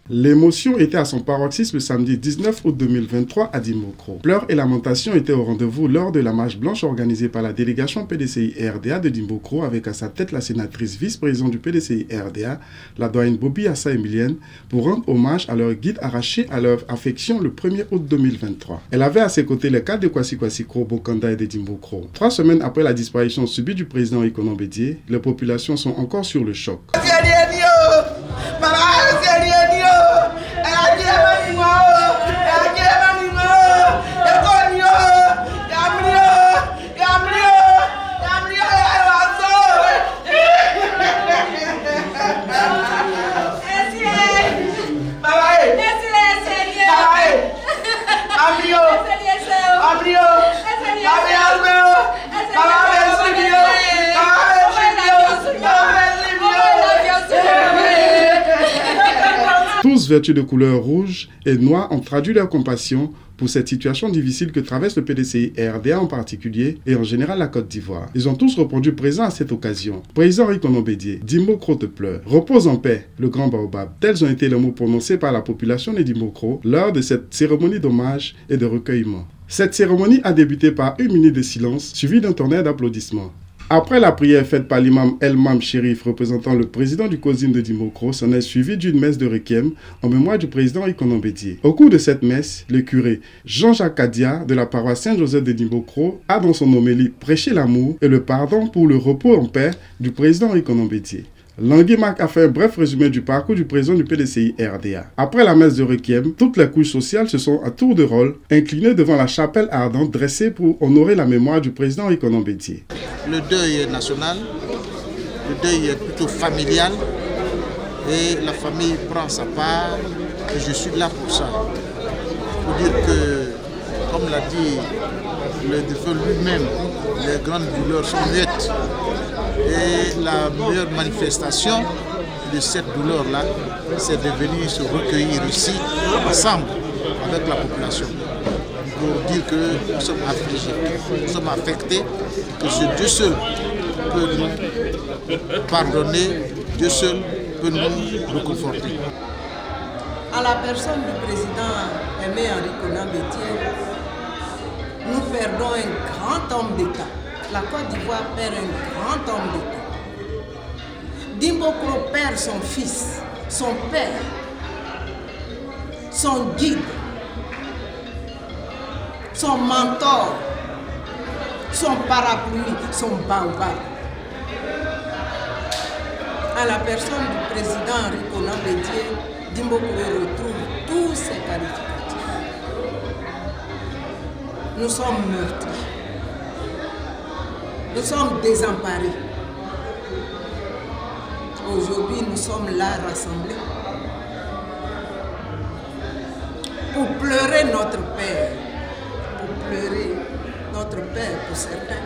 L'émotion était à son paroxysme le samedi 19 août 2023 à Dimbokro. Pleurs et lamentations étaient au rendez-vous lors de la marche blanche organisée par la délégation PDCI-RDA de Dimbokro avec à sa tête la sénatrice vice-présidente du PDCI-RDA, la doyenne Bobby Assa Emilienne, pour rendre hommage à leur guide arraché à leur affection le 1er août 2023. Elle avait à ses côtés les cadres de Kwasi Kro, Bokanda et de Dimbokro. 3 semaines après la disparition subie du président Ikonon Bédié, les populations sont encore sur le choc. Tous vêtus de couleur rouge et noire ont traduit leur compassion pour cette situation difficile que traverse le PDCI-RDA en particulier et en général la Côte d'Ivoire. Ils ont tous répondu présents à cette occasion. Président Ikonon Bédié, Dimbokro te pleure. Repose en paix, le grand baobab. Tels ont été les mots prononcés par la population de Dimbokro lors de cette cérémonie d'hommage et de recueillement. Cette cérémonie a débuté par 1 minute de silence, suivie d'un tonnerre d'applaudissements. Après la prière faite par l'imam El-Mam Chérif, représentant le président du COSIM de Dimbokro, s'en est suivi d'une messe de requiem en mémoire du président Ikonon Bédié. Au cours de cette messe, le curé Jean-Jacques Kadia de la paroisse Saint-Joseph de Dimbokro a dans son homélie prêché l'amour et le pardon pour le repos en paix du président Ikonon Bédié. Langui Marc a fait un bref résumé du parcours du président du PDCI-RDA. Après la messe de requiem, toutes les couches sociales se sont à tour de rôle inclinées devant la chapelle ardente dressée pour honorer la mémoire du président Ikonon Bédié. Le deuil est national, le deuil est plutôt familial et la famille prend sa part et je suis là pour ça. Pour dire que, comme l'a dit le défunt lui-même, les grandes douleurs sont muettes. Et la meilleure manifestation de cette douleur-là, c'est de venir se recueillir ici, ensemble, avec la population, pour dire que nous sommes affligés, nous sommes affectés, que c'est Dieu seul peut nous pardonner, Dieu seul peut nous reconforter. À la personne du président Aimé Henri Konan Bédié, nous perdons un grand homme d'État. La Côte d'Ivoire perd un grand homme d'État. Dimbokro perd son fils, son père, son guide, son mentor, son parapluie, son baobab. À la personne du président Henri Konan Bédié, Dimbokro retrouve tous ses qualificatifs. Nous sommes meurtris. Nous sommes désemparés. Aujourd'hui, nous sommes là rassemblés pour pleurer notre père, pour pleurer notre père pour certains,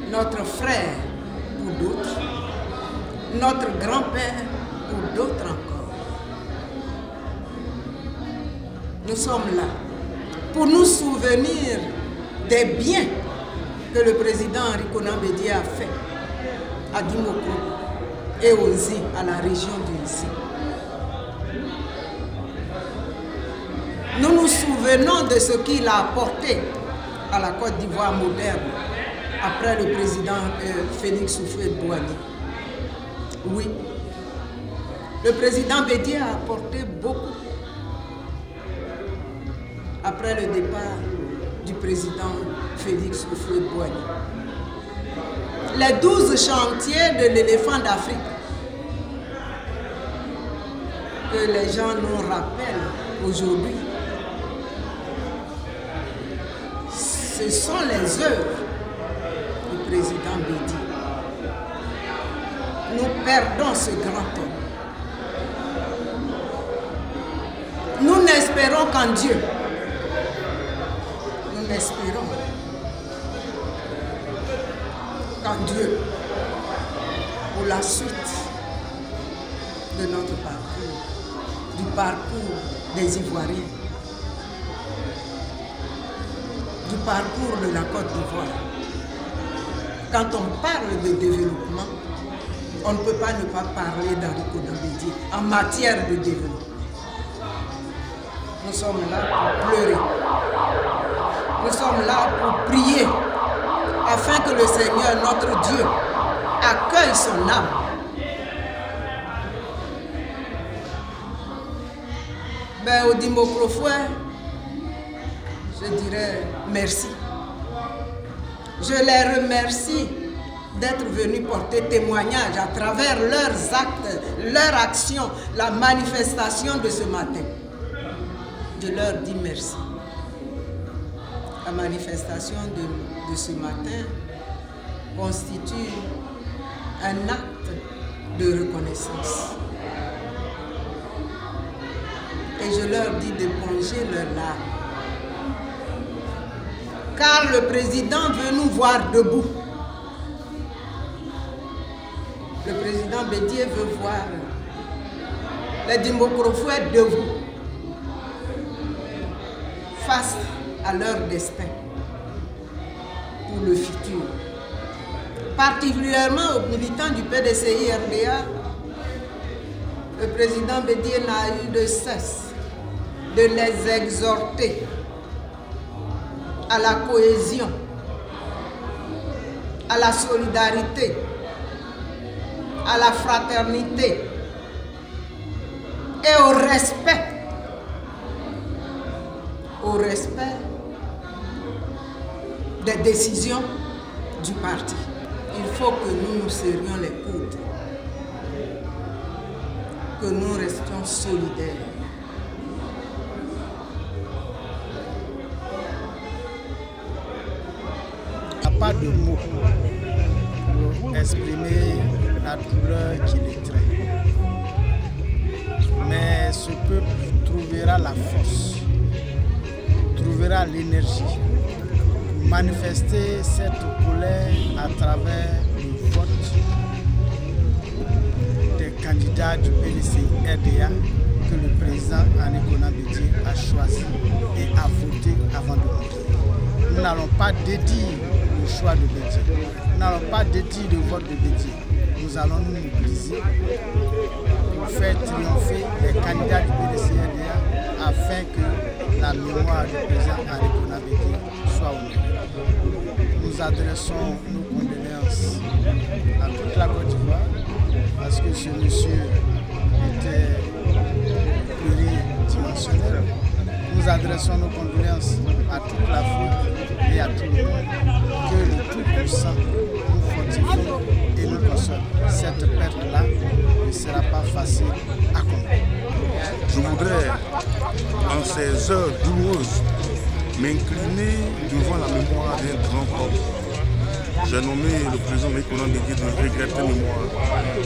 notre frère pour d'autres, notre grand-père pour d'autres encore. Nous sommes là pour nous souvenir des biens que le président Henri Konan Bédié a fait à Dimbokro et aux îles, à la région du Zi. Nous nous souvenons de ce qu'il a apporté à la Côte d'Ivoire moderne après le président Félix Houphouët-Boigny. Oui, le président Bédié a apporté beaucoup après le départ du président Félix Houphouët-Boigny. Les 12 chantiers de l'éléphant d'Afrique que les gens nous rappellent aujourd'hui, ce sont les œuvres du président Bédié. Nous perdons ce grand homme. Nous n'espérons qu'en Dieu. Nous n'espérons qu'en Dieu pour la suite de notre parcours, du parcours des Ivoiriens, du parcours de la Côte d'Ivoire. Quand on parle de développement, on ne peut pas ne pas parler d'Henri Konan Bédié en matière de développement. Nous sommes là pour pleurer. Nous sommes là pour prier afin que le Seigneur, notre Dieu, accueille son âme. Ben, au Dimokro Frère, je dirais merci. Je les remercie d'être venus porter témoignage à travers leurs actes, leurs actions, la manifestation de ce matin. Je leur dis merci. La manifestation de ce matin constitue un acte de reconnaissance. Et je leur dis d'éponger leurs larmes. Car le président veut nous voir debout. Le président Bédié veut voir les Dimokro Frères debout face à leur destin pour le futur. Particulièrement aux militants du PDCI-RDA, le président Bédié n'a eu de cesse de les exhorter à la cohésion, à la solidarité, à la fraternité et au respect des décisions du parti. Il faut que nous nous serrions les coudes, que nous restions solidaires. Il n'y a pas de mots pour exprimer la douleur qui les traite. Mais ce peuple trouvera la force, trouvera l'énergie pour manifester cette colère à travers le vote des candidats du PDCI-RDA que le président Henri Konan Bédié a choisi et a voté avant de voter. Nous n'allons pas dédier le choix de Bédié, nous n'allons pas dédier le vote de Bédié. Nous allons nous mobiliser pour faire triompher les candidats du PDCI-RDA afin que la mémoire du président Henri Konan Bédié soit honorée. Nous adressons nos condoléances à toute la Côte d'Ivoire parce que ce monsieur était pluridimensionnel. Nous adressons nos condoléances à toute l'Afrique et à tout le monde. Que le Tout-Puissant nous fortifie et nous console. Cette perte-là ne sera pas facile à comprendre. Je voudrais, en ces heures douloureuses, m'incliner devant la mémoire d'un grand homme. J'ai nommé le président Henri Konan Bédié de regretter mémoire.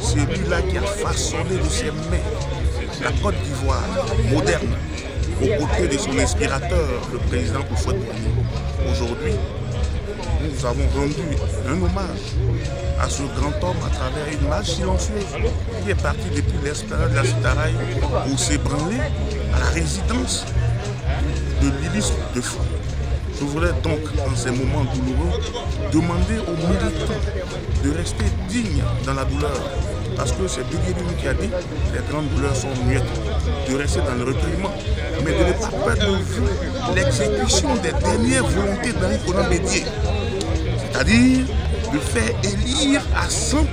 C'est lui-là qui a façonné de ses mains la Côte d'Ivoire moderne, aux côtés de son inspirateur, le président Houphouët-Boigny. Aujourd'hui, nous avons rendu un hommage à ce grand homme à travers une marche silencieuse qui est partie depuis l'esplanade de la Citaraï pour s'ébranler à la résidence de l'illustre de fou. Je voudrais donc, en ces moments douloureux, demander aux militants de rester dignes dans la douleur. Parce que c'est Bédié qui a dit que les grandes douleurs sont muettes, de rester dans le recueillement, mais de ne pas perdre de vue l'exécution des dernières volontés d'Henri Konan Bédié. C'est-à-dire de faire élire à 100%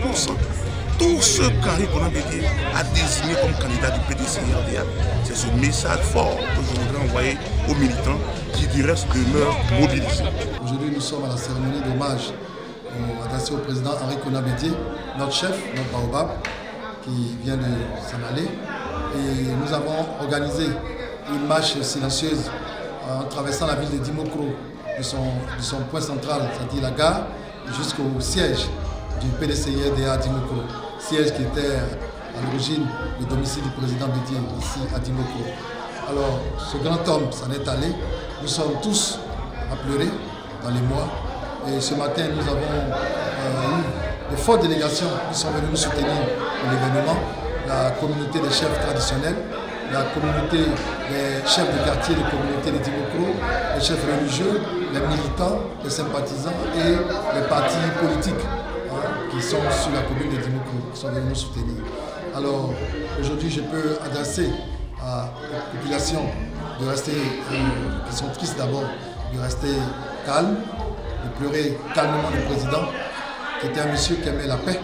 tous ceux qu'Henri Konan Bédié a désignés comme candidats du PDCI-RDA. C'est ce message fort que je voudrais envoyer aux militants qui du reste demeurent mobilisés. Aujourd'hui, nous sommes à la cérémonie d'hommage adressée au président Henri Konan Bédié, notre chef, notre baobab, qui vient de s'en aller. Et nous avons organisé une marche silencieuse en traversant la ville de Dimokro, de son point central, c'est-à-dire la gare, jusqu'au siège du PDCI-RDA à Dimokro, siège qui était à l'origine le domicile du président Bédié ici à Dimokro. Alors, ce grand homme s'en est allé. Nous sommes tous à pleurer dans les mois. Et ce matin, nous avons eu de fortes délégations qui sont venues nous soutenir pour l'événement. La communauté des chefs traditionnels, la communauté des chefs de quartier, les communautés de Dimokro, les chefs religieux, les militants, les sympathisants et les partis politiques qui sont sur la commune de Dimoko, qui sont venus nous soutenir. Alors aujourd'hui, je peux adresser à la population de rester, qui sont tristes d'abord, de rester calme, de pleurer calmement le président, qui était un monsieur qui aimait la paix,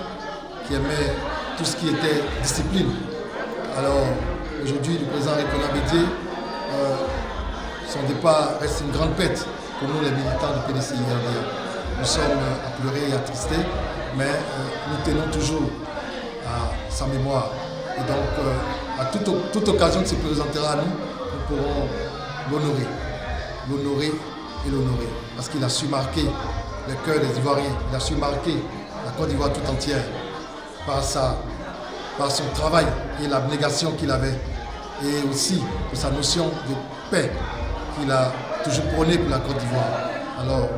qui aimait tout ce qui était discipline. Alors aujourd'hui, le président Rikonan Bédié, son départ reste une grande perte pour nous les militants du PDCI-RDA. Nous sommes à pleurer et attristés, mais nous tenons toujours à sa mémoire. Et donc, à toute occasion qui se présentera à nous, nous pourrons l'honorer. L'honorer et l'honorer. Parce qu'il a su marquer le cœur des Ivoiriens, il a su marquer la Côte d'Ivoire tout entière par son travail et l'abnégation qu'il avait. Et aussi pour sa notion de paix qu'il a toujours prônée pour la Côte d'Ivoire. Alors,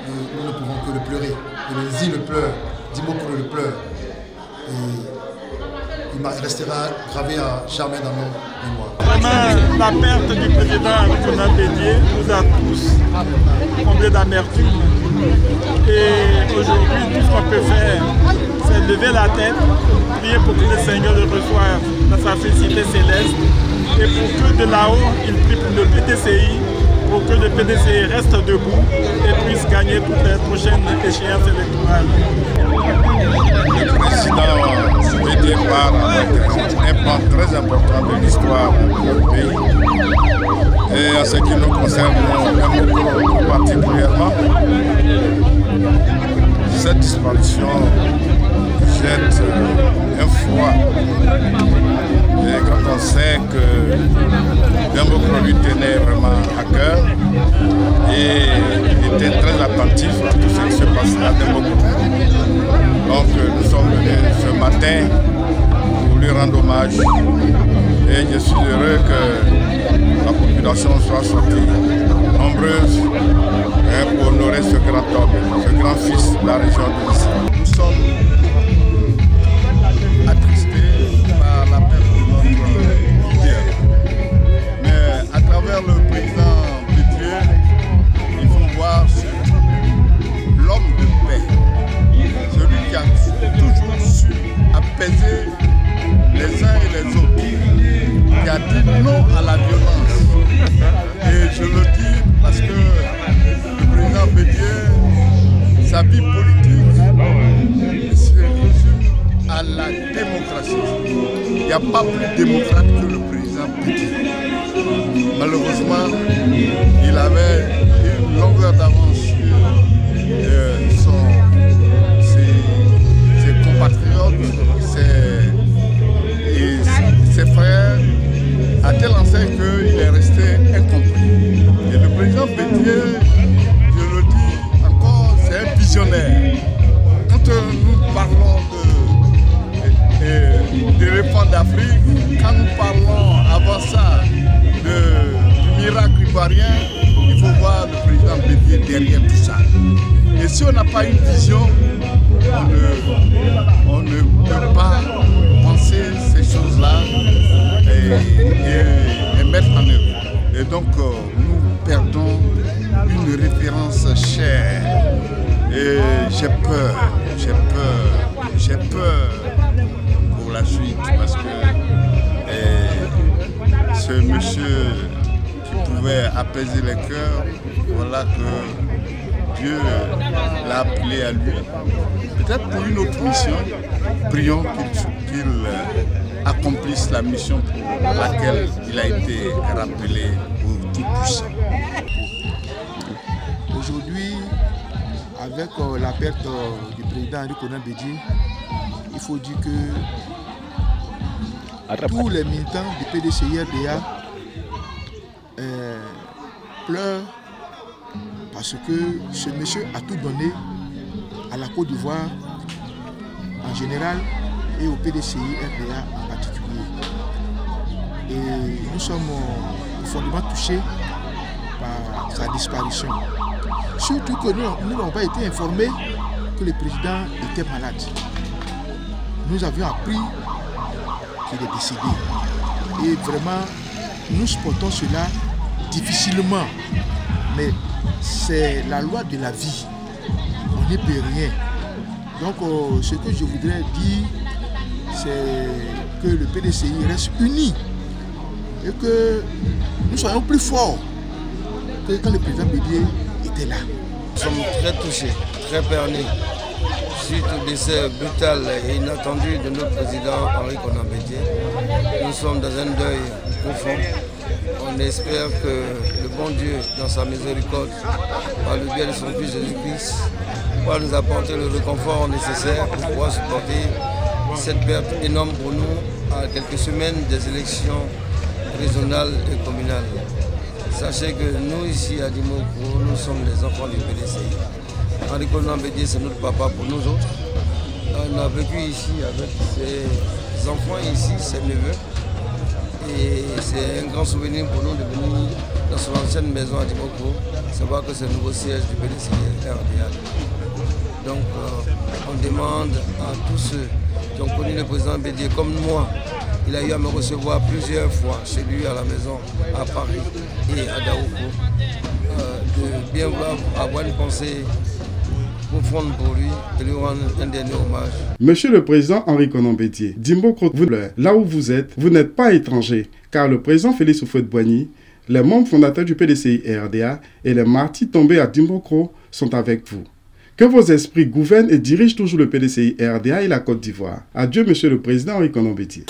nous ne pouvons que le pleurer. Et le Zi le pleure, Dimoko le pleure. Et il restera gravé à jamais dans nos mémoires. Vraiment, la perte du président Rikonan Bédié nous a tous comblés d'amertume. Et aujourd'hui, tout ce qu'on peut faire, c'est lever la tête, prier pour que le Seigneur le reçoive dans sa félicité céleste. Et pour que de là-haut, il prie pour le PDCI, pour que le PDCI reste debout et puisse gagner toutes les prochaines échéances électorales. Le président Bédié part avec un pan très important de l'histoire de notre pays. Et en ce qui nous concerne, nous particulièrement, cette disparition jette un froid. Et quand on sait que Dimoko lui tenait vraiment à cœur et était très attentif à tout ce qui se passait à Dimoko. Donc nous sommes venus ce matin pour lui rendre hommage et je suis heureux que la population soit sortie nombreuse pour honorer ce grand homme, ce grand fils de la région de l'Issy. Nous sommes attristés par la perte de notre leader. Mais à travers le président Bédié, il faut voir l'homme de paix, celui qui a toujours su apaiser les uns et les autres, qui a dit non à la violence. Et je le dis parce que le président Bédié, sa vie politique se résume à la démocratie. Il n'y a pas plus démocrate que le président Bédié. Malheureusement, il avait une longueur d'avance sur ses compatriotes, ses frères, à tel enseigne qu'il est resté incompris. Et le président Bédié, je le dis encore, c'est un visionnaire. Quand nous parlons de réforme d'Afrique, quand nous parlons avant ça du miracle ivoirien, il faut voir le président Bédié derrière tout ça. Et si on n'a pas une vision, on ne peut pas penser ces choses-là et mettre en œuvre. Et donc nous perdons une référence chère. Et j'ai peur pour la suite parce que ce monsieur qui pouvait apaiser les cœurs, voilà que Dieu l'a appelé à lui. Peut-être pour une autre mission, prions qu'il accomplisse la mission pour laquelle il a été rappelé au Tout-Puissant. Aujourd'hui, avec la perte du président Rikonan Bédié, il faut dire que tous les militants du PDCI-RDA pleurent parce que ce monsieur a tout donné à la Côte d'Ivoire en général et au PDCI-RDA en particulier. Et nous sommes profondément touchés par sa disparition. Surtout que nous n'avons pas été informés que le président était malade. Nous avions appris qu'il est décédé. Et vraiment, nous supportons cela difficilement. Mais c'est la loi de la vie. On n'y peut rien. Donc ce que je voudrais dire, c'est que le PDCI reste uni et que nous soyons plus forts que quand le président Bédié était là. Nous sommes très touchés, très pernés suite au décès brutal et inattendu de notre président Henri Konan Bédié. Nous sommes dans un deuil profond. On espère que le bon Dieu, dans sa miséricorde, par le biais de son Fils Jésus-Christ, va nous apporter le réconfort nécessaire pour pouvoir supporter cette perte énorme pour nous à quelques semaines des élections régionales et communales. Sachez que nous, ici à Dimokro, nous sommes les enfants du PDCI. Henri Konan Bédié, c'est notre papa pour nous autres. On a vécu ici avec ses enfants ici, ses neveux. Et c'est un grand souvenir pour nous de venir dans son ancienne maison à Dimokro, savoir que c'est le nouveau siège du PDCI RDA. Donc on demande à tous ceux qui ont connu le président Bédié comme moi, il a eu à me recevoir plusieurs fois chez lui à la maison, à Paris et à Daouko, de bien vouloir avoir une pensée profonde pour lui, de lui rendre un dernier hommage. Monsieur le Président Henri Konan Bédié, Dimokro, là où vous êtes, vous n'êtes pas étranger, car le président Félix Houphouët-Boigny, les membres fondateurs du PDCI RDA et les martyrs tombés à Dimokro sont avec vous. Que vos esprits gouvernent et dirigent toujours le PDCI RDA et la Côte d'Ivoire. Adieu, Monsieur le Président Henri Konan Bédié.